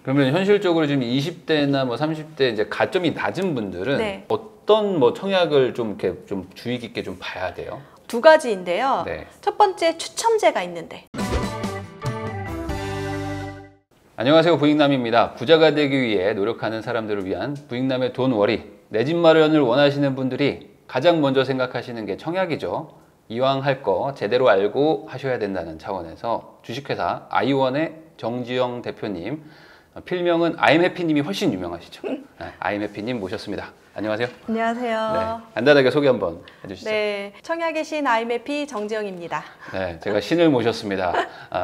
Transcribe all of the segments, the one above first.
그러면 현실적으로 지금 20대나 뭐 30대 이제 가점이 낮은 분들은 네. 어떤 뭐 청약을 좀 이렇게 좀 주의 깊게 좀 봐야 돼요? 두 가지인데요. 네. 첫 번째 추첨제가 있는데. 안녕하세요, 부익남입니다. 부자가 되기 위해 노력하는 사람들을 위한 부익남의 돈워리. 내 집 마련을 원하시는 분들이 가장 먼저 생각하시는 게 청약이죠. 이왕 할 거 제대로 알고 하셔야 된다는 차원에서 주식회사 아이원의 정지영 대표님, 필명은 아임해피님이 훨씬 유명하시죠. 네, 아임해피님 모셨습니다. 안녕하세요. 안녕하세요. 네, 간단하게 소개 한번 해주시죠. 네, 청약의 신 아임해피 정지영입니다. 네, 제가 신을 모셨습니다.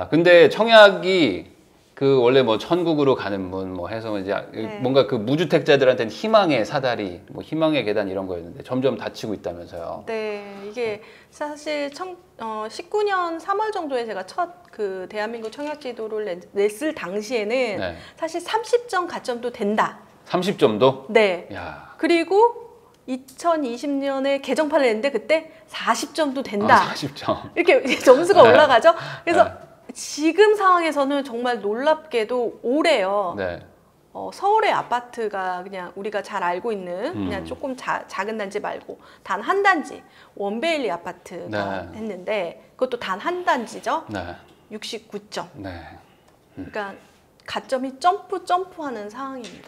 근데 청약이 그 원래 뭐 천국으로 가는 문 뭐 해서 이제 네. 뭔가 그 무주택자들한테는 희망의 사다리, 뭐 희망의 계단 이런 거였는데 점점 닫히고 있다면서요. 네, 이게 사실 19년 3월 정도에 제가 첫 그 대한민국 청약 지도를 냈을 당시에는 네. 사실 30점 가점도 된다. 30점도? 네. 야. 그리고 2020년에 개정판을 냈는데 그때 40점도 된다. 40점. 이렇게 점수가 네. 올라가죠. 그래서 네. 지금 상황에서는 정말 놀랍게도 올해요. 네. 서울의 아파트가 그냥 우리가 잘 알고 있는 그냥 조금 작은 단지 말고 단 한 단지 원베일리 아파트가 네. 했는데 그것도 단 한 단지죠. 네. 69점. 네. 그러니까 가점이 점프하는 상황입니다.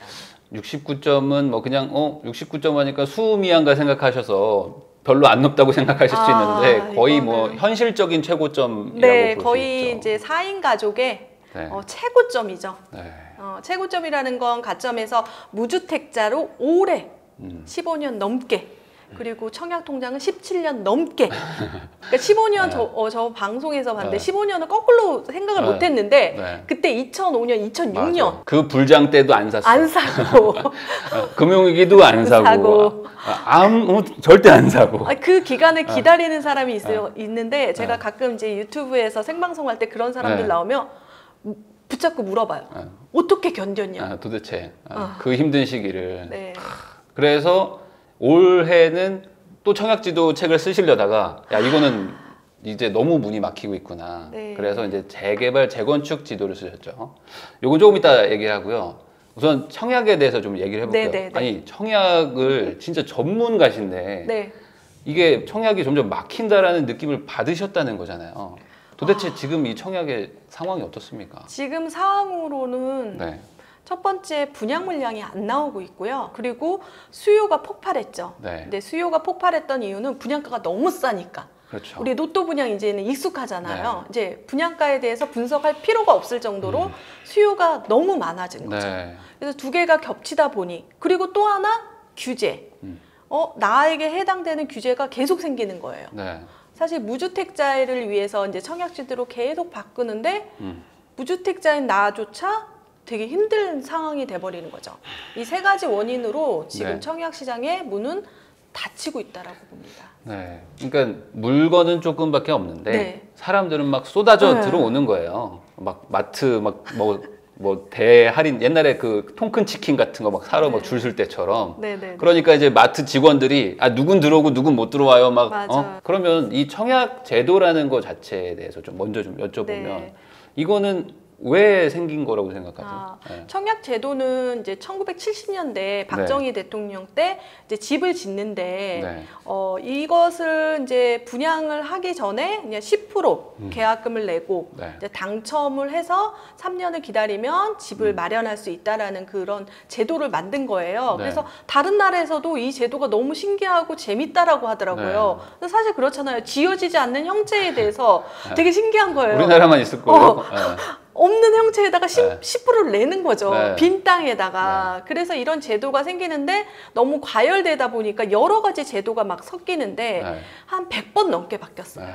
69점은 뭐 그냥 69점 하니까 수미양가 생각하셔서 별로 안 높다고 생각하실 수 있는데 거의 뭐 현실적인 최고점이라고 네, 볼 수 거의 있죠. 이제 4인 가족의 네. 최고점이죠. 네. 최고점이라는 건 가점에서 무주택자로 오래 15년 넘게 그리고 청약 통장은 17년 넘게. 그러니까 15년 저 방송에서 봤는데 15년을 거꾸로 생각을 못했는데 그때 2005년, 2006년 맞아. 그 불장 때도 안 샀어. 안 사고 금융위기도 안 사고. 절대 안 사고. 그 기간을 기다리는 사람이 있는데 제가 가끔 이제 유튜브에서 생방송할 때 그런 사람들 나오면 붙잡고 물어봐요. 어떻게 견뎠냐. 도대체 그 힘든 시기를. 네. 그래서 올해는 또 청약지도 책을 쓰시려다가 야 이거는 이제 너무 문이 막히고 있구나. 네. 그래서 이제 재개발 재건축 지도를 쓰셨죠. 요건 조금 이따 얘기하고요. 우선 청약에 대해서 좀 얘기를 해볼게요. 네. 아니 청약을 진짜 전문가신데 네. 이게 청약이 점점 막힌다라는 느낌을 받으셨다는 거잖아요. 도대체 지금 이 청약의 상황이 어떻습니까? 지금 상황으로는 네. 첫 번째 분양 물량이 안 나오고 있고요. 그리고 수요가 폭발했죠. 네. 근데 수요가 폭발했던 이유는 분양가가 너무 싸니까. 그렇죠. 우리 로또 분양 이제는 익숙하잖아요. 네. 이제 분양가에 대해서 분석할 필요가 없을 정도로 수요가 너무 많아진 거죠. 네. 그래서 두 개가 겹치다 보니 그리고 또 하나 규제. 나에게 해당되는 규제가 계속 생기는 거예요. 네. 사실 무주택자를 위해서 이제 청약지대로 계속 바꾸는데 무주택자인 나조차 되게 힘든 상황이 돼버리는 거죠. 이 세 가지 원인으로 지금 네. 청약 시장의 문은 닫히고 있다라고 봅니다. 네. 그러니까 물건은 조금밖에 없는데 네. 사람들은 막 쏟아져 네. 들어오는 거예요. 막 마트 막 뭐 대할인 옛날에 그 통큰 치킨 같은 거 막 사러 막 줄 설 때처럼. 네네. 그러니까 이제 마트 직원들이 누군 들어오고 누군 못 들어와요. 막 맞아요. 그러면 이 청약 제도라는 거 자체에 대해서 좀 먼저 좀 여쭤보면 네. 이거는 왜 생긴 거라고 생각하세요? 네. 청약 제도는 이제 1970년대 박정희 대통령 때 이제 집을 짓는데 네. 이것을 이제 분양을 하기 전에 그냥 10% 계약금을 내고 네. 이제 당첨을 해서 3년을 기다리면 집을 마련할 수 있다라는 그런 제도를 만든 거예요. 네. 그래서 다른 나라에서도 이 제도가 너무 신기하고 재밌다라고 하더라고요. 근데 사실 그렇잖아요. 지어지지 않는 형체에 대해서 되게 신기한 거예요. 우리나라만 있을 거예요. 네. 없는 형체에다가 10%를 내는 거죠. 네. 빈 땅에다가. 그래서 이런 제도가 생기는데 너무 과열되다 보니까 여러 가지 제도가 막 섞이는데 네. 한 100번 넘게 바뀌었어요. 네.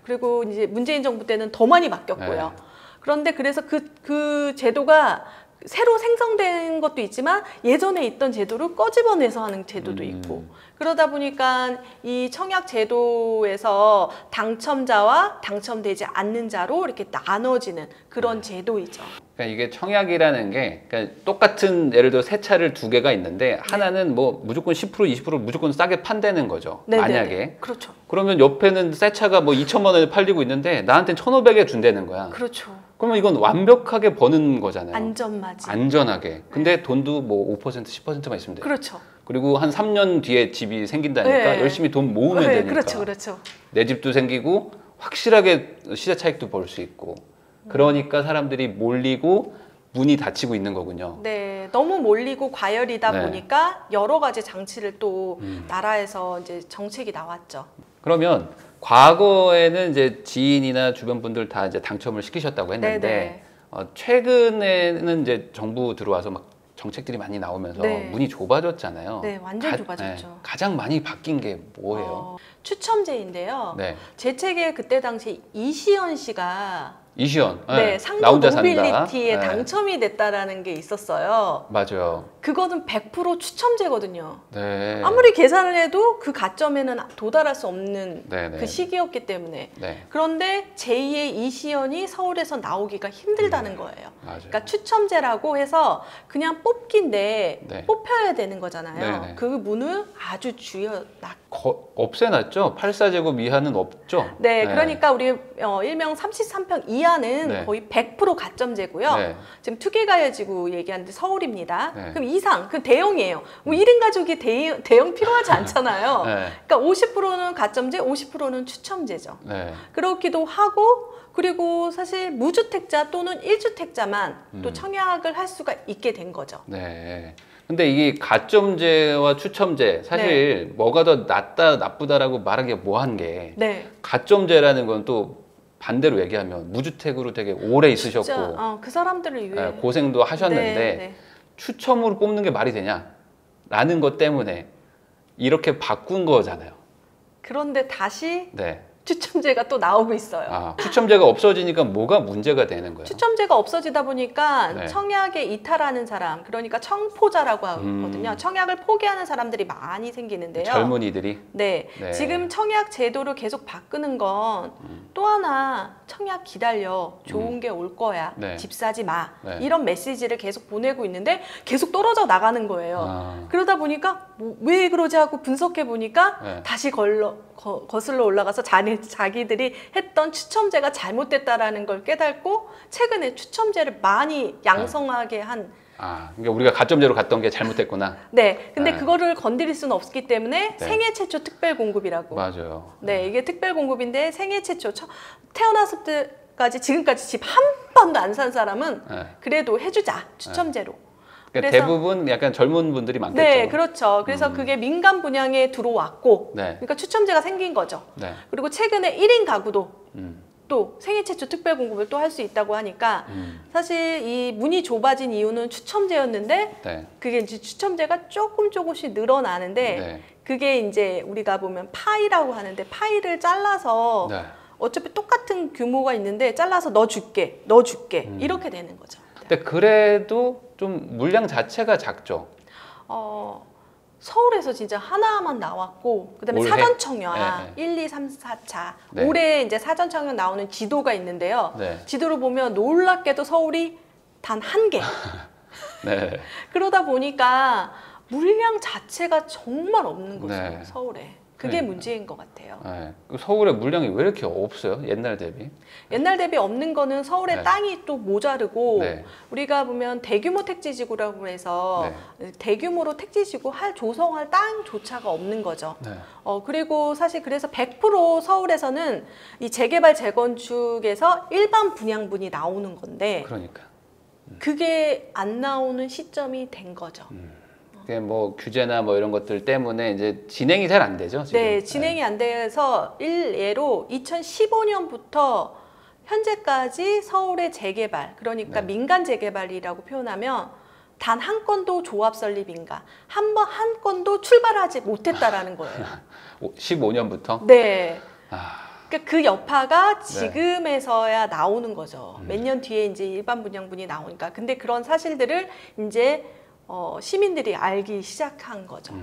그리고 이제 문재인 정부 때는 더 많이 바뀌었고요. 네. 그런데 그래서 그 제도가 새로 생성된 것도 있지만 예전에 있던 제도를 꺼집어내서 하는 제도도 있고 그러다 보니까 이 청약 제도에서 당첨자와 당첨되지 않는 자로 이렇게 나눠지는 그런 제도이죠. 그러니까 이게 청약이라는 게 그러니까 똑같은 예를 들어 세 차를 두 개가 있는데 하나는 뭐 무조건 10% 20% 무조건 싸게 판다는 거죠. 네네네. 만약에. 그렇죠. 그러면 옆에는 새 차가 뭐 2천만 원에 팔리고 있는데 나한테는 1,500에 준다는 거야. 그렇죠. 그러면 이건 완벽하게 버는 거잖아요. 안전맞이. 안전하게. 근데 돈도 뭐 5%, 10%만 있으면 돼요. 그렇죠. 그리고 한 3년 뒤에 집이 생긴다니까 네. 열심히 돈 모으면 네, 되니까. 그렇죠, 그렇죠. 내 집도 생기고 확실하게 시세 차익도 벌 수 있고. 그러니까 사람들이 몰리고 문이 닫히고 있는 거군요. 네, 너무 몰리고 과열이다 네. 보니까 여러 가지 장치를 또 나라에서 이제 정책이 나왔죠. 그러면 과거에는 이제 지인이나 주변 분들 다 이제 당첨을 시키셨다고 했는데 네네. 최근에는 이제 정부 들어와서 막 정책들이 많이 나오면서 네. 문이 좁아졌잖아요. 네, 완전 좁아졌죠. 네, 가장 많이 바뀐 게 뭐예요? 추첨제인데요. 네. 제 책에 그때 당시 이시연 씨가 이시연. 네, 나 상도 혼자 산다. 노빌리티에 네. 당첨이 됐다라는 게 있었어요. 맞아요. 그거는 100% 추첨제거든요. 네. 아무리 계산을 해도 그 가점에는 도달할 수 없는 네네. 그 시기였기 때문에. 네. 그런데 제2의 이시연이 서울에서 나오기가 힘들다는 거예요. 맞아요. 그러니까 추첨제라고 해서 그냥 뽑기인데 네. 뽑혀야 되는 거잖아요. 네네. 그 문을 아주 없애놨죠? 84제곱 이하는 없죠? 네, 그러니까 우리 일명 33평 이하는 네. 거의 100% 가점제고요. 네. 지금 투기가야지구 얘기하는데 서울입니다. 네. 그럼 이상, 그 대형이에요. 뭐 1인 가족이 대형 필요하지 않잖아요. 네. 그러니까 50%는 가점제, 50%는 추첨제죠. 네. 그렇기도 하고, 그리고 사실 무주택자 또는 1주택자만 또 청약을 할 수가 있게 된 거죠. 네. 근데 이게 가점제와 추첨제 사실 뭐가 더 낫다 나쁘다라고 말하기가 뭐한 게 네. 가점제라는 건 또 반대로 얘기하면 무주택으로 되게 오래 있으셨고 진짜, 그 사람들을 위해. 고생도 하셨는데 네, 네. 추첨으로 뽑는 게 말이 되냐라는 것 때문에 이렇게 바꾼 거잖아요. 그런데 다시 네. 추첨제가 또 나오고 있어요. 추첨제가 없어지니까 뭐가 문제가 되는 거예요? 추첨제가 없어지다 보니까 네. 청약에 이탈하는 사람, 그러니까 청포자라고 하거든요. 청약을 포기하는 사람들이 많이 생기는데요. 젊은이들이 네. 네. 지금 청약 제도를 계속 바꾸는 건 또 하나 청약 기다려. 좋은 게 올 거야. 네. 집 사지 마. 네. 이런 메시지를 계속 보내고 있는데 계속 떨어져 나가는 거예요. 그러다 보니까 왜 그러지 하고 분석해 보니까 네. 다시 거슬러 올라가서 자기들이 했던 추첨제가 잘못됐다라는 걸 깨닫고 최근에 추첨제를 많이 양성하게 한. 그러니까 우리가 가점제로 갔던 게 잘못됐구나. 네, 근데 네. 그거를 건드릴 수는 없기 때문에 네. 생애 최초 특별 공급이라고. 맞아요. 네, 이게 특별 공급인데 생애 최초 태어났을 때까지 지금까지 집 한 번도 안 산 사람은 네. 그래도 해주자 추첨제로. 그러니까 그래서- 대부분 약간 젊은 분들이 많겠죠. 네, 그렇죠. 그래서 그게 민간 분양에 들어왔고, 네. 그러니까 추첨제가 생긴 거죠. 네. 그리고 최근에 1인 가구도 음. 또 생애 최초 특별 공급을 또 할 수 있다고 하니까 사실 이 문이 좁아진 이유는 추첨제였는데 네. 그게 이제 추첨제가 조금씩 늘어나는데 네. 그게 이제 우리가 보면 파이라고 하는데 파이를 잘라서 네. 어차피 똑같은 규모가 있는데 잘라서 넣어 줄게 이렇게 되는 거죠. 근데 그래도 좀 물량 자체가 작죠. 서울에서 진짜 하나만 나왔고 그다음에 올해? 사전청약 네, 1, 2, 3, 4차 네. 올해 이제 사전청약 나오는 지도가 있는데요. 네. 지도를 보면 놀랍게도 서울이 단 한 개. 네. 그러다 보니까 물량 자체가 정말 없는 거죠. 네. 서울에. 그게 그러니까. 문제인 것 같아요. 네. 서울의 물량이 왜 이렇게 없어요? 옛날 대비? 옛날 대비 없는 거는 서울의 네. 땅이 또 모자르고 네. 우리가 보면 대규모 택지지구라고 해서 대규모로 택지지구 조성할 땅조차가 없는 거죠. 네. 그리고 사실 그래서 100% 서울에서는 이 재개발 재건축에서 일반 분양분이 나오는 건데 그러니까. 그게 안 나오는 시점이 된 거죠. 그게 뭐 규제나 뭐 이런 것들 때문에 이제 진행이 잘 안 되죠. 지금. 네, 진행이 안 돼서 일례로 2015년부터 현재까지 서울의 재개발, 그러니까 네. 민간 재개발이라고 표현하면 단 한 건도 조합 설립인가, 한 건도 출발하지 못했다라는 거예요. 15년부터? 네. 아, 그러니까 그 여파가 지금에서야 나오는 거죠. 몇 년 뒤에 이제 일반 분양분이 나오니까. 근데 그런 사실들을 이제 시민들이 알기 시작한 거죠.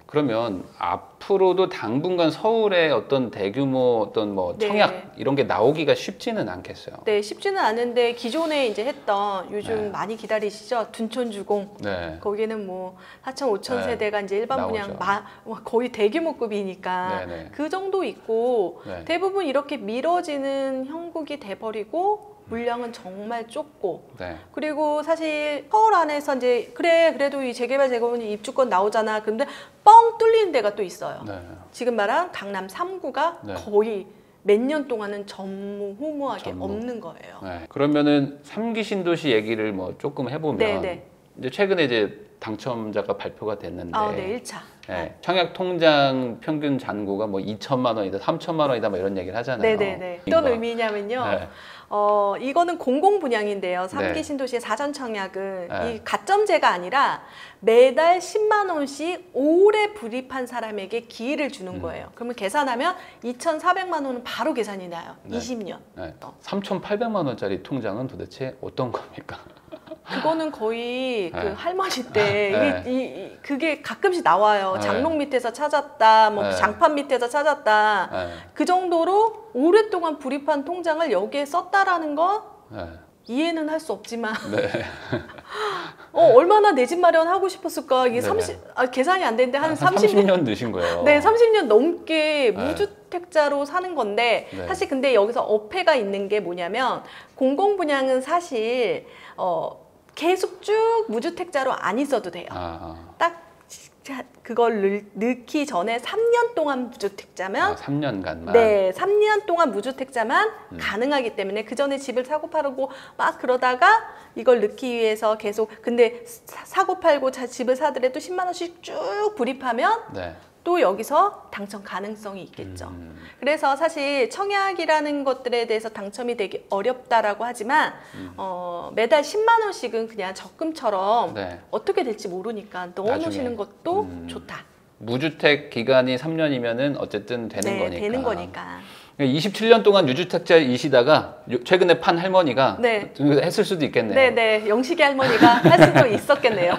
그러면 앞으로도 당분간 서울의 어떤 대규모 어떤 뭐 네. 청약 이런 게 나오기가 쉽지는 않겠어요. 네, 쉽지는 않은데 기존에 이제 했던 요즘 네. 많이 기다리시죠? 둔촌주공. 네. 거기는 뭐 4천, 5천 네. 세대가 이제 일반 분양 나오죠. 거의 대규모급이니까 네, 네. 그 정도 있고 네. 대부분 이렇게 미뤄지는 형국이 돼버리고 물량은 정말 좁고 네. 그리고 사실 서울 안에서 이제 그래도 이 재개발 재건이 입주권 나오잖아. 근데 뻥 뚫리는 데가 또 있어요. 네. 지금 말한 강남 3구가 네. 거의 몇 년 동안은 전무후무하게 전무. 없는 거예요. 네. 그러면은 3기 신도시 얘기를 뭐 조금 해보면 네네. 이제 최근에 이제 당첨자가 발표가 됐는데 네, 1차. 네. 청약 통장 평균 잔고가 뭐 2천만 원이다, 3천만 원이다, 뭐 이런 얘기를 하잖아요. 네네네. 어떤 의미냐면요. 네. 이거는 공공 분양인데요. 3기 네. 신도시의 사전 청약은 네. 이 가점제가 아니라 매달 10만 원씩 오래 불입한 사람에게 기회를 주는 거예요. 그러면 계산하면 2,400만 원은 바로 계산이 나요. 네. 20년. 네. 3,800만 원짜리 통장은 도대체 어떤 겁니까? 그거는 거의 그 네. 할머니 때 네. 그게 가끔씩 나와요. 네. 장롱 밑에서 찾았다, 뭐 네. 장판 밑에서 찾았다. 네. 그 정도로 오랫동안 불입한 통장을 여기에 썼다라는 거 네. 이해는 할 수 없지만 네. 얼마나 내 집 마련하고 싶었을까. 이게 네네. 계산이 안 되는데 한 30년 드신 거예요. 네, 30년 넘게 네. 무주택자로 사는 건데 네. 사실 근데 여기서 어폐가 있는 게 뭐냐면 공공분양은 사실 계속 쭉 무주택자로 안 있어도 돼요. 딱 그걸 넣기 전에 3년 동안 무주택자면 3년간만. 네, 3년 동안 무주택자만 가능하기 때문에 그 전에 집을 사고 팔고 막 그러다가 이걸 넣기 위해서 계속 근데 사고 팔고 집을 사더라도 10만 원씩 쭉 불입하면 네. 또 여기서 당첨 가능성이 있겠죠. 그래서 사실 청약이라는 것들에 대해서 당첨이 되기 어렵다라고 하지만 매달 10만 원씩은 그냥 적금처럼 네. 어떻게 될지 모르니까 넣어놓으시는 나중에. 것도 좋다. 무주택 기간이 3년이면은 어쨌든 되는 네, 거니까. 되는 거니까. 27년 동안 유주택자이시다가 최근에 판 할머니가 네. 했을 수도 있겠네요. 네네, 영식이 할머니가 할 수도 있었겠네요.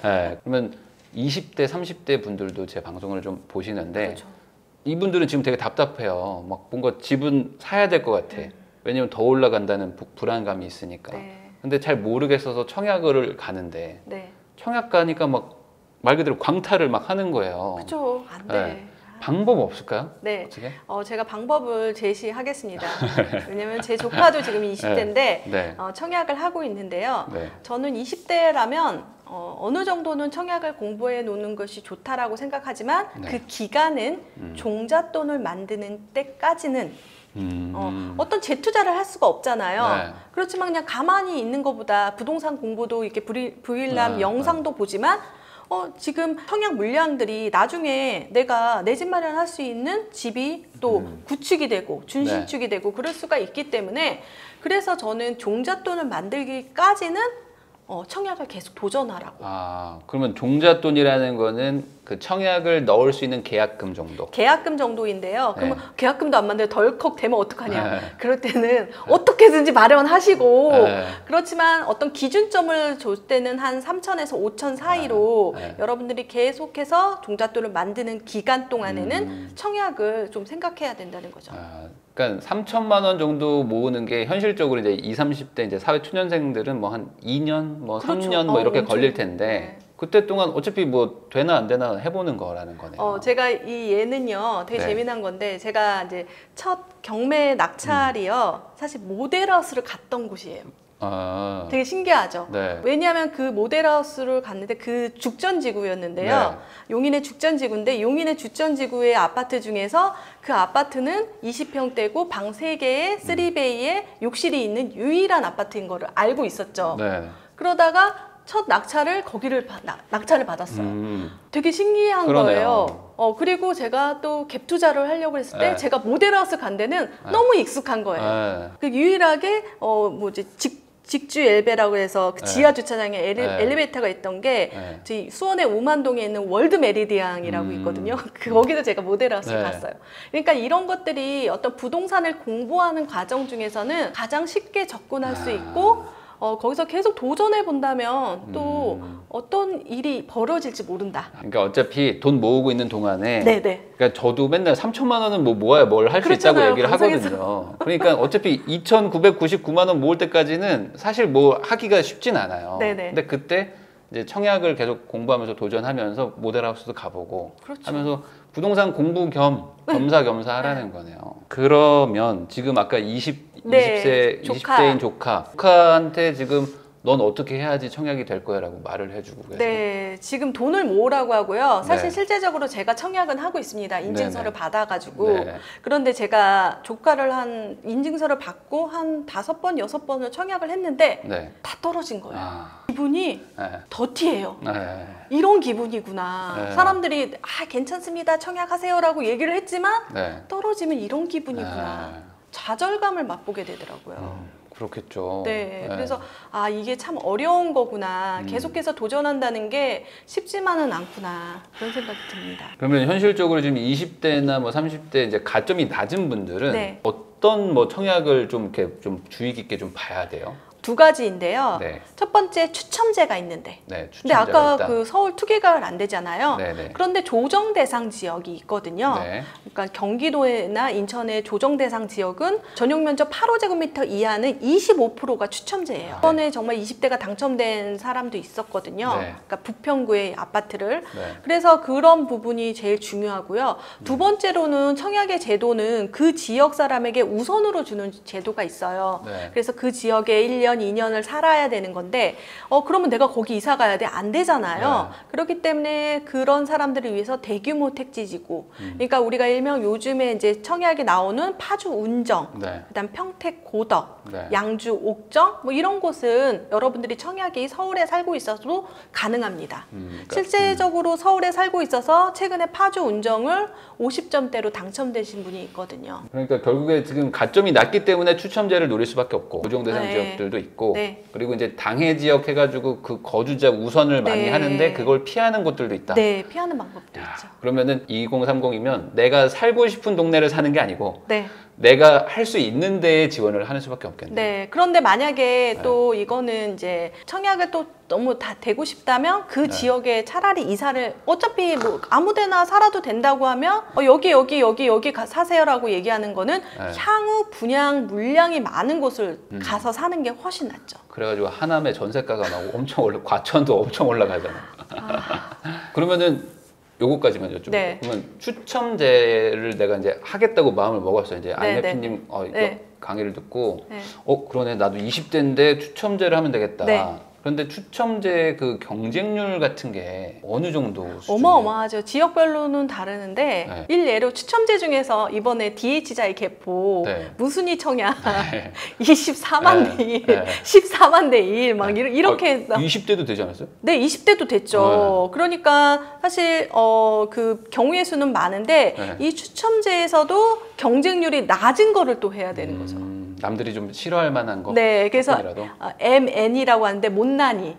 네. 그러면 20대, 30대 분들도 제 방송을 좀 보시는데 그렇죠. 이분들은 지금 되게 답답해요. 막 뭔가 집은 사야 될 것 같아. 왜냐면 더 올라간다는 불안감이 있으니까. 네. 근데 잘 모르겠어서 청약을 가는데 네, 청약 가니까 막 말 그대로 광탈을 막 하는 거예요. 그렇죠. 안 돼. 네. 방법 없을까요? 네, 어떻게? 제가 방법을 제시하겠습니다. 왜냐면 제 조카도 지금 20대인데 네. 청약을 하고 있는데요. 네. 저는 20대라면 어느 정도는 청약을 공부해 놓는 것이 좋다라고 생각하지만 네. 그 기간은 종잣돈을 만드는 때까지는 어떤 재투자를 할 수가 없잖아요. 네. 그렇지만 그냥 가만히 있는 것보다 부동산 공부도 이렇게 부일남 네, 영상도 보지만 지금 청약 물량들이 나중에 내가 내 집 마련할 수 있는 집이 또 구축이 되고 준신축이 되고 그럴 수가 있기 때문에 그래서 저는 종잣돈을 만들기까지는 청약을 계속 도전하라고. 그러면 종잣돈이라는 거는 그 청약을 넣을 수 있는 계약금 정도. 계약금 정도인데요. 그러면 네. 계약금도 안 만들어 덜컥 되면 어떡하냐. 네. 그럴 때는 어떻게든지 마련하시고 네. 그렇지만 어떤 기준점을 줄 때는 한 3천에서 5천 사이로 네. 여러분들이 계속해서 종잣돈을 만드는 기간 동안에는 청약을 좀 생각해야 된다는 거죠. 그러니까 3천만 원 정도 모으는 게 현실적으로 이제 20, 30대 이제 사회 초년생들은 뭐 한 2년, 뭐 그렇죠. 3년 뭐 이렇게 엄청. 걸릴 텐데 네. 그때 동안 어차피 뭐 되나 안 되나 해보는 거라는 거네요. 제가 이 예는요 되게 네. 재미난 건데 제가 이제 첫 경매 낙찰이요 사실 모델하우스를 갔던 곳이에요. 되게 신기하죠. 네. 왜냐하면 그 모델하우스를 갔는데 그 죽전지구였는데요. 네. 용인의 죽전지구인데 용인의 죽전지구의 아파트 중에서 그 아파트는 20평대고 방 3개에 3베이에 욕실이 있는 유일한 아파트인 거를 알고 있었죠. 네. 그러다가 첫 낙찰을 거기를 낙찰을 받았어요. 되게 신기한 그러네요. 거예요. 그리고 제가 또 갭 투자를 하려고 했을 때 네. 제가 모델하우스 간 데는 너무 익숙한 거예요. 네. 그 유일하게 직주 엘베라고 해서 그 네. 지하 주차장에 네. 엘리베이터가 있던 게 네. 저희 수원의 오만동에 있는 월드 메리디앙이라고 있거든요. 거기도 제가 모델하우스를 네. 갔어요. 그러니까 이런 것들이 어떤 부동산을 공부하는 과정 중에서는 가장 쉽게 접근할 수 있고 거기서 계속 도전해 본다면 또 어떤 일이 벌어질지 모른다. 그러니까 어차피 돈 모으고 있는 동안에 네네. 그러니까 저도 맨날 3천만 원은 뭐 모아야 뭘 할 수 있다고 그렇잖아요, 얘기를 방송에서. 하거든요. 그러니까 어차피 2,999만 원 모을 때까지는 사실 뭐 하기가 쉽진 않아요. 네네. 근데 그때 이제 청약을 계속 공부하면서 도전하면서 모델하우스도 가보고 그렇죠. 하면서 부동산 공부 겸 겸사겸사 하라는 거네요. 그러면 지금 아까 네, 20대인 조카한테 지금 넌 어떻게 해야지 청약이 될 거야 라고 말을 해주고 계세요. 네, 지금 돈을 모으라고 하고요. 사실 네. 실제적으로 제가 청약은 하고 있습니다. 인증서를 네네. 받아가지고. 네. 그런데 제가 조카를 인증서를 받고 한 5번, 6번을 청약을 했는데 네. 다 떨어진 거예요. 아, 기분이 네. 더티해요. 네. 이런 기분이구나. 네. 사람들이 괜찮습니다. 청약하세요라고 얘기를 했지만 네. 떨어지면 이런 기분이구나. 네. 좌절감을 맛보게 되더라고요. 그렇겠죠. 네, 그래서 이게 참 어려운 거구나. 계속해서 도전한다는 게 쉽지만은 않구나. 그런 생각이 듭니다. 그러면 현실적으로 지금 20대나 뭐 30대 이제 가점이 낮은 분들은 네. 어떤 뭐 청약을 좀 이렇게 좀 주의 깊게 좀 봐야 돼요? 두 가지인데요. 네. 첫 번째 추첨제가 있는데. 네, 근데 추천자가 아까 있다. 그 서울 투기가을 안 되잖아요. 네네. 그런데 조정 대상 지역이 있거든요. 네. 그러니까 경기도나 인천의 조정 대상 지역은 전용 면적 8호제곱미터 이하는 25%가 추첨제예요. 이번에 정말 20대가 당첨된 사람도 있었거든요. 네. 그러니까 부평구의 아파트를. 네. 그래서 그런 부분이 제일 중요하고요. 두 번째로는 청약의 제도는 그 지역 사람에게 우선으로 주는 제도가 있어요. 네. 그래서 그 지역에 1년, 2년을 살아야 되는 건데 그러면 내가 거기 이사 가야 돼? 안 되잖아요. 네. 그렇기 때문에 그런 사람들을 위해서 대규모 택지지구. 그러니까 우리가 일명 요즘에 이제 청약에 나오는 파주 운정, 네. 그다음 평택 고덕, 네. 양주 옥정 뭐 이런 곳은 여러분들이 청약이 서울에 살고 있어도 가능합니다. 그러니까, 실제적으로 서울에 살고 있어서 최근에 파주 운정을 50점대로 당첨되신 분이 있거든요. 그러니까 결국에 지금 가점이 낮기 때문에 추첨제를 노릴 수밖에 없고 조정 대상 네. 지역들도 있고 네. 그리고 이제 당해 지역 해가지고 그 거주자 우선을 많이 네. 하는데 그걸 피하는 곳들도 있다. 네, 피하는 방법도 야, 있죠. 그러면은 2030이면 내가 살고 싶은 동네를 사는 게 아니고 네. 내가 할 수 있는 데에 지원을 하는 수밖에 없겠네요. 네. 그런데 만약에 또 이거는 이제 청약을 또 너무 다 되고 싶다면 그 지역에 차라리 이사를 어차피 뭐 아무데나 살아도 된다고 하면 여기 사세요라고 얘기하는 거는 향후 분양 물량이 많은 곳을 가서 사는 게 훨씬 낫죠. 그래가지고 하남의 전세가가 막 엄청 과천도 엄청 올라가잖아요. 그러면은 요거까지만 여쭤볼게요. 네. 그러면 추첨제를 내가 이제 하겠다고 마음을 먹었어요. 이제 네, IMF님 네. 강의를 듣고 네. 그러네 나도 20대인데 추첨제를 하면 되겠다. 네. 그런데 추첨제 그 경쟁률 같은 게 어느 정도 수준이에요? 어마어마하죠. 지역별로는 다르는데 네. 일례로 추첨제 중에서 이번에 DH자의 개포 네. 무순위 청약 네. 24만 대 1, 네. 14만 대 1, 막 이렇게 20대도 되지 않았어요? 네, 20대도 됐죠. 그러니까 사실 그 경우의 수는 많은데 네. 이 추첨제에서도 경쟁률이 낮은 거를 또 해야 되는 거죠. 남들이 좀 싫어할 만한 거. 네, 그래서 조금이라도? MN이라고 하는데 못난이.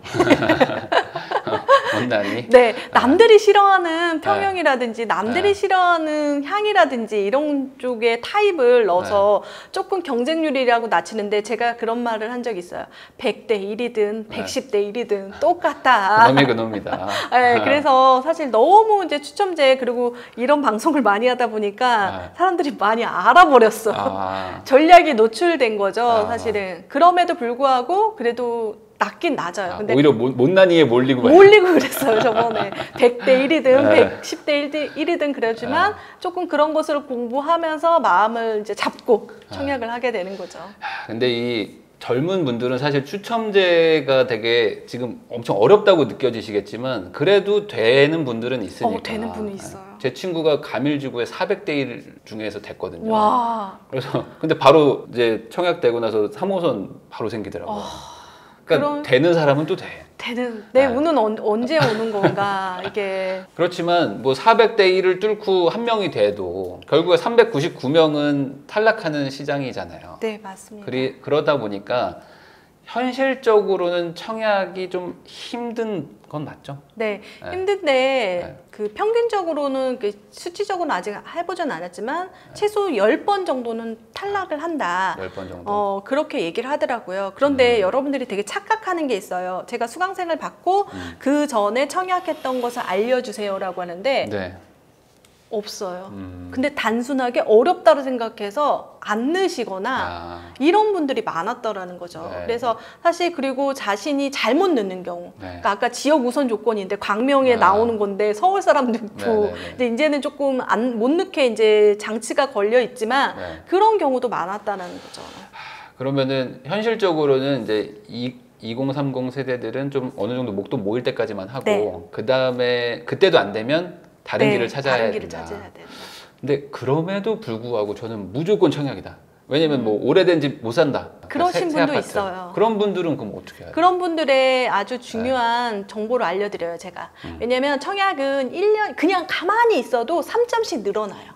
원단이. 네, 남들이 싫어하는 평형이라든지 남들이 싫어하는 향이라든지 이런 쪽의 타입을 넣어서 조금 경쟁률이라고 낮추는데 제가 그런 말을 한 적이 있어요. 100대 1이든 110대 1이든 똑같다. 그놈이 그놈이다. 네, 그래서 사실 너무 이제 추첨제 그리고 이런 방송을 많이 하다 보니까 사람들이 많이 알아버렸어. 전략이 노출된 거죠, 사실은. 그럼에도 불구하고 그래도 낮긴 낮아요. 근데 오히려 못난이에 몰리고 그랬어요, 저번에. 100대 1이든 110대 1이든 그러지만 조금 그런 것을 공부하면서 마음을 이제 잡고 청약을 하게 되는 거죠. 근데 이 젊은 분들은 사실 추첨제가 되게 지금 엄청 어렵다고 느껴지시겠지만 그래도 되는 분들은 있으니까. 되는 분이 있어요. 제 친구가 가밀지구에 400대 1 중에서 됐거든요. 와. 그래서 근데 바로 이제 청약되고 나서 3호선 바로 생기더라고요. 그러니까 되는 사람은 또 돼. 내 운은 언제 오는 건가 이게. 그렇지만 뭐 400대 1을 뚫고 한 명이 돼도 결국에 399명은 탈락하는 시장이잖아요. 네, 맞습니다. 그러다 보니까 현실적으로는 청약이 좀 힘든 건 맞죠? 네, 힘든데 그 평균적으로는 그 수치적으로는 아직 해보진 않았지만 최소 10번 정도는 탈락을 한다. 10번 정도? 그렇게 얘기를 하더라고요. 그런데 여러분들이 되게 착각하는 게 있어요. 제가 수강생을 받고 그 전에 청약했던 것을 알려주세요라고 하는데 네. 없어요. 근데 단순하게 어렵다고 생각해서 안 넣으시거나 이런 분들이 많았더라는 거죠. 네. 그래서 사실 그리고 자신이 잘못 넣는 경우, 네. 그러니까 아까 지역 우선 조건인데 광명에 나오는 건데 서울 사람 넣고, 근데 이제는 조금 못 넣게 이제 장치가 걸려 있지만 그런 경우도 많았다는 거죠. 그러면은 현실적으로는 이제 2030 세대들은 좀 어느 정도 목돈 모일 때까지만 하고 네. 그 다음에 그때도 안 되면 다른 길을 찾아야 다른 길을 된다. 찾아야 된다. 근데 그럼에도 불구하고 저는 무조건 청약이다. 왜냐면 뭐 오래된 집 못 산다. 그러신 새 분도 아파트. 있어요. 그런 분들은 그럼 어떻게 해야 돼요? 그런 분들의 아주 중요한 정보를 알려드려요, 제가. 왜냐면 청약은 1년, 그냥 가만히 있어도 3점씩 늘어나요.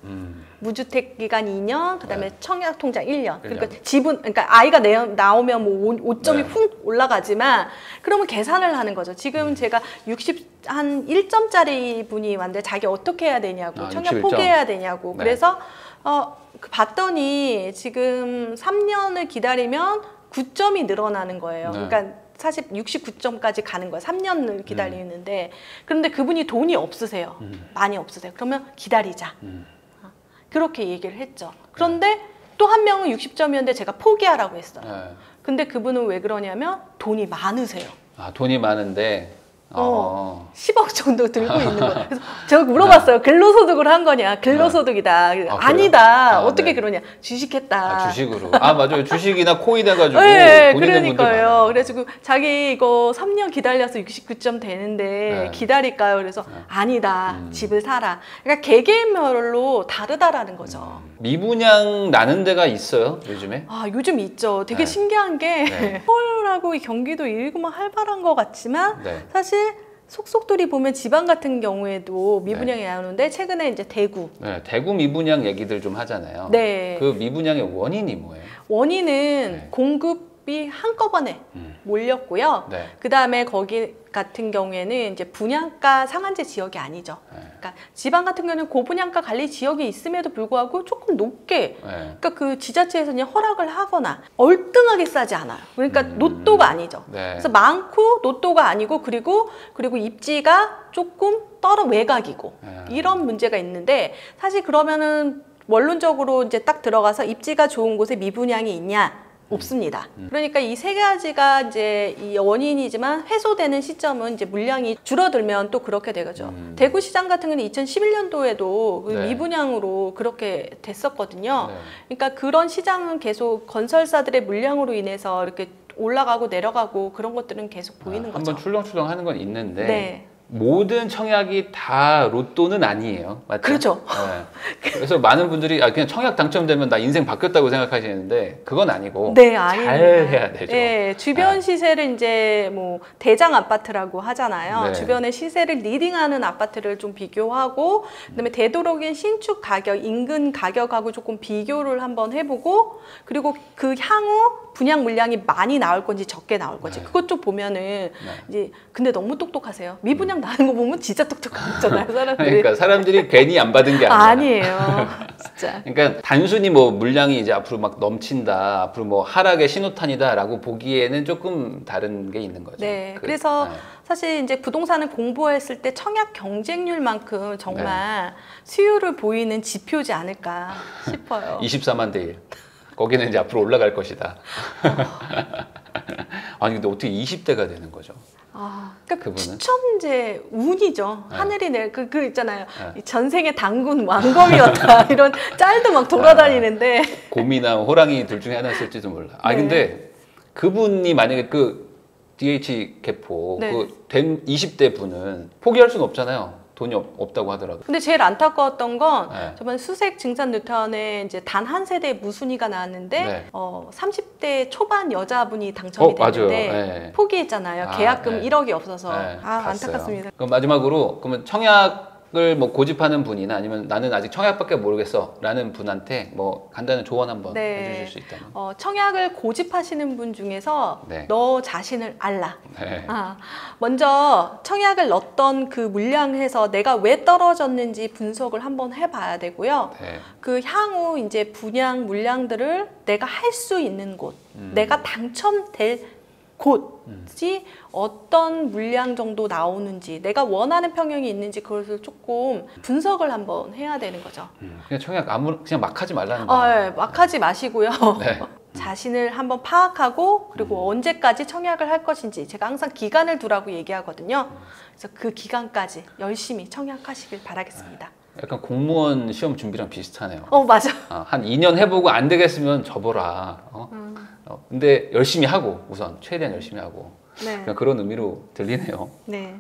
무주택 기간 2년, 그다음에 청약 통장 1년. 그러니까 지분, 그러니까 아이가 나오면 뭐 5점이 훅 올라가지만 그러면 계산을 하는 거죠. 지금 제가 60한 1점짜리 분이 왔는데 자기 어떻게 해야 되냐고, 청약 61점. 포기해야 되냐고. 네. 그래서 봤더니 지금 3년을 기다리면 9점이 늘어나는 거예요. 네. 그러니까 사실 69점까지 가는 거예요. 3년을 기다리는데. 그런데 그분이 돈이 없으세요. 많이 없으세요. 그러면 기다리자. 그렇게 얘기를 했죠. 그런데 또 한 명은 60점이었는데 제가 포기하라고 했어요. 네. 근데 그분은 왜 그러냐면 돈이 많으세요. 아, 돈이 많은데 10억 정도 들고 있는 거예요. 그래서 제가 물어봤어요. 근로소득을 한 거냐? 근로소득이다. 아니다. 어떻게 네. 그러냐? 주식했다. 아, 주식으로. 아, 맞아요. 주식이나 코인 해가지고 네, 돈 있는 분들 그러니까요. 많아요. 그래가지고 자기 이거 3년 기다려서 69점 되는데 네. 기다릴까요? 그래서 아니다. 집을 사라. 그러니까 개개인별로 다르다라는 거죠. 미분양 나는 데가 있어요, 요즘에? 아, 요즘 있죠. 되게 네. 신기한 게 네. 서울하고 이 경기도 일구만 활발한 것 같지만 네. 사실 속속들이 보면 지방 같은 경우에도 미분양이 나오는데 최근에 이제 대구. 네, 대구 미분양 얘기들 좀 하잖아요. 네. 그 미분양의 원인이 뭐예요? 원인은 네. 공급이 한꺼번에 몰렸고요. 네. 그 다음에 거기 같은 경우에는 이제 분양가 상한제 지역이 아니죠. 네. 그러니까 지방 같은 경우는 고분양가 관리 지역이 있음에도 불구하고 조금 높게, 네. 그러니까 그 지자체에서 그냥 허락을 하거나 얼등하게 싸지 않아요. 그러니까 노또가 아니죠. 네. 그래서 많고 노또가 아니고 그리고 입지가 조금 외곽이고 이런 문제가 있는데 사실 그러면은 원론적으로 이제 딱 들어가서 입지가 좋은 곳에 미분양이 있냐? 없습니다. 그러니까 이 세 가지가 이제 이 원인이지만 해소되는 시점은 이제 물량이 줄어들면 또 그렇게 되죠. 대구 시장 같은 경우는 2011년도에도 그 네. 미분양으로 그렇게 됐었거든요. 네. 그러니까 그런 시장은 계속 건설사들의 물량으로 인해서 이렇게 올라가고 내려가고 그런 것들은 계속 보이는 거죠. 한번 출렁출렁 하는 건 있는데 네. 모든 청약이 다 로또는 아니에요. 맞죠? 그렇죠. 네. 그래서 많은 분들이 그냥 청약 당첨되면 나 인생 바뀌었다고 생각하시는데 그건 아니고 네, 잘 아닙니다. 해야 되죠. 네, 주변 네. 시세를 이제 뭐 대장 아파트라고 하잖아요. 네. 주변의 시세를 리딩하는 아파트를 좀 비교하고 그다음에 되도록인 신축 가격, 인근 가격하고 조금 비교를 한번 해보고 그리고 그 향후 분양 물량이 많이 나올 건지 적게 나올 건지 그것 좀 보면은 이제 근데 너무 똑똑하세요. 미분양 나는 거 보면 진짜 똑똑하잖아요, 사람들이. 그러니까 사람들이 괜히 안 받은 게 아니라. 아니에요, 진짜. 그러니까 단순히 뭐 물량이 이제 앞으로 막 넘친다, 앞으로 뭐 하락의 신호탄이다라고 보기에는 조금 다른 게 있는 거죠. 네, 그래서 사실 이제 부동산을 공부했을 때 청약 경쟁률만큼 정말 수요를 보이는 지표지 않을까 싶어요. 24만 대 1. 거기는 이제 앞으로 올라갈 것이다. 아니 근데 어떻게 20대가 되는 거죠? 아, 그러니까 그분은? 추첨제 운이죠. 네. 하늘이 그 있잖아요. 이 전생에 당군 왕검이었다 이런 짤도 막 돌아다니는데. 곰이나 호랑이 둘 중에 하나였을지도 몰라. 아 네. 근데 그분이 만약에 그 DH 개포 네. 그 된 20대 분은 포기할 수는 없잖아요. 돈이 없다고 하더라도. 근데 제일 안타까웠던 건 네. 저번 수색 증산 뉴턴에 이제 단 한 세대 무순위가 나왔는데 네. 30대 초반 여자분이 당첨이 맞아요. 됐는데 네. 포기했잖아요. 아, 계약금 네. 1억이 없어서. 네, 아, 봤어요. 안타깝습니다. 그럼 마지막으로 그러면 청약을 뭐 고집하는 분이나 아니면 나는 아직 청약밖에 모르겠어라는 분한테 뭐 간단한 조언 한번 네. 해주실 수 있다면. 청약을 고집하시는 분 중에서 네. 너 자신을 알라. 네. 먼저 청약을 넣었던 그 물량에서 내가 왜 떨어졌는지 분석을 한번 해봐야 되고요. 네. 그 향후 이제 분양 물량들을 내가 할 수 있는 곳, 내가 당첨될 곳이 어떤 물량 정도 나오는지, 내가 원하는 평형이 있는지 그것을 조금 분석을 한번 해야 되는 거죠. 그냥 청약 그냥 막 하지 말라는 거예요. 네, 막 하지 마시고요. 네. 자신을 한번 파악하고 그리고 언제까지 청약을 할 것인지 제가 항상 기간을 두라고 얘기하거든요. 그래서 그 기간까지 열심히 청약하시길 바라겠습니다. 약간 공무원 시험 준비랑 비슷하네요. 맞아. 한 2년 해보고 안 되겠으면 접어라. 근데 열심히 하고 우선 최대한 열심히 하고 네. 그냥 그런 의미로 들리네요. 네.